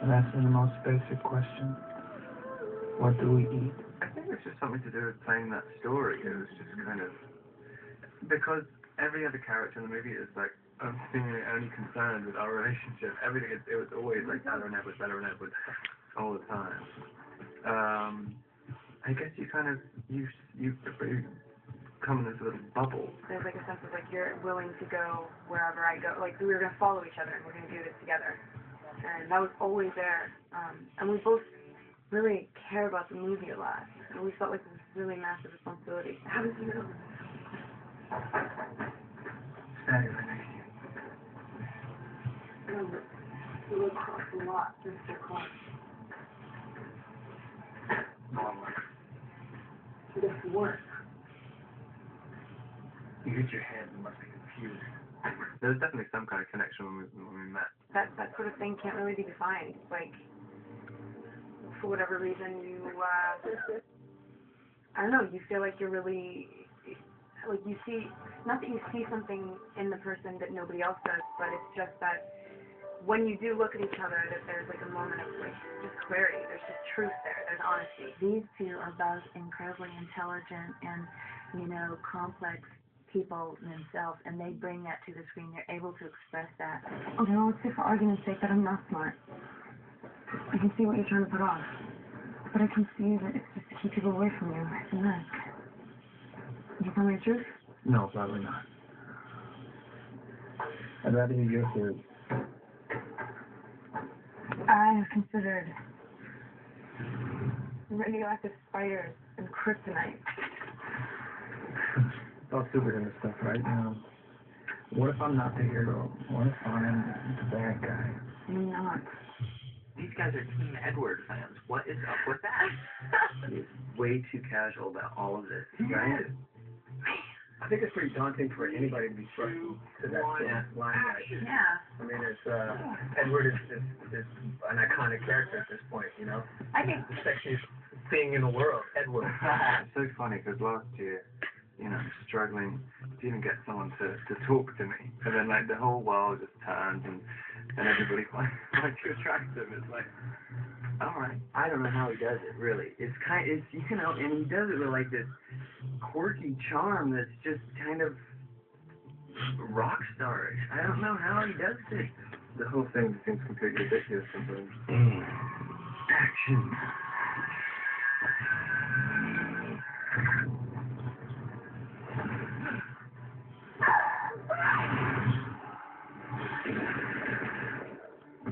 And asking the most basic question, what do we eat? I think it's just something to do with playing that story. It was just kind of, because every other character in the movie is like seemingly only concerned with our relationship. Everything, it was always like better and Edward all the time. I guess you kind of, you come in this little bubble. There's like a sense of like you're willing to go wherever I go. Like we were going to follow each other and we're going to do this together. And that was always there. And we both really care about the movie a lot. And we felt like it was a really massive responsibility. How did you know? Standing right next to you. You look across a lot, Mr. Clark. Normally. It doesn't work. You hit your head and must be confused. There was definitely some kind of connection when we met. That sort of thing can't really be defined. Like, for whatever reason, you, I don't know, you feel like you're really, like you see, not that you see something in the person that nobody else does, but it's just that when you do look at each other, that there's like a moment of like just clarity. There's just truth there. There's honesty. These two are both incredibly intelligent and, you know, complex people themselves, and they bring that to the screen. They're able to express that. Okay, well, let's say for argument's sake that I'm not smart. I can see what you're trying to put off, but I can see that it's just to keep people away from you. It's a risk. Can you tell me the truth? No, probably not. I'd rather hear your theory. I have considered radioactive spiders and kryptonite. It's all superhero stuff, right? You know, what if I'm not the hero? What if I'm the bad guy? You're not. These guys are Team Edward fans. What is up with that? He's way too casual about all of this, right? I think it's pretty daunting for anybody to be thrust to that sort of limelight. Yeah. I mean, it's Edward is an iconic character at this point, you know. I think The sexiest thing in the world, Edward. It's so funny because last year, you know, struggling to even get someone to talk to me, and then like the whole world just turned and everybody finds you attractive. It's like, all right. I don't know how he does it, really. It's you know, and he does it with like this quirky charm that's just kind of rock starish. I don't know how he does it. The whole thing seems completely ridiculous sometimes. Action.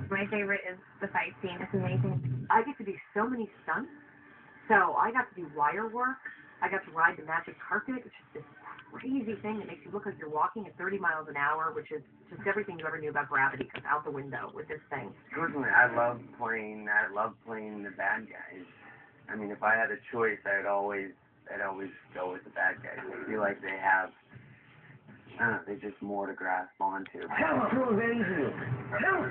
My favorite is the fight scene. It's amazing. I get to do so many stunts. So I got to do wire work. I got to ride the magic carpet, which is this crazy thing that makes you look like you're walking at 30 miles an hour, which is just everything you ever knew about gravity comes out the window with this thing. Personally, I love playing the bad guys. I mean, if I had a choice, I'd always go with the bad guys. I feel like they have, I don't know, they're just more to grasp onto. Help to avenge you! Help!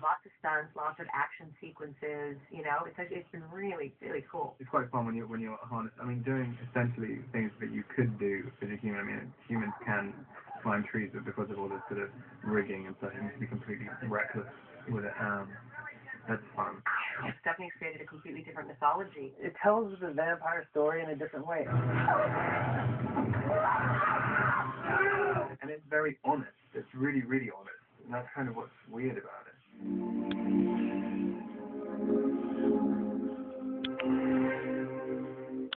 Lots of stunts, lots of action sequences. You know, it's been really, really cool. It's quite fun when you're harnessed. I mean, doing essentially things that you could do as a human. I mean, humans can climb trees, but because of all this sort of rigging and stuff, you can be completely reckless with it. That's fun. Stephanie's created a completely different mythology. It tells the vampire story in a different way. And it's very honest. It's really, really honest. And that's kind of what's weird about it.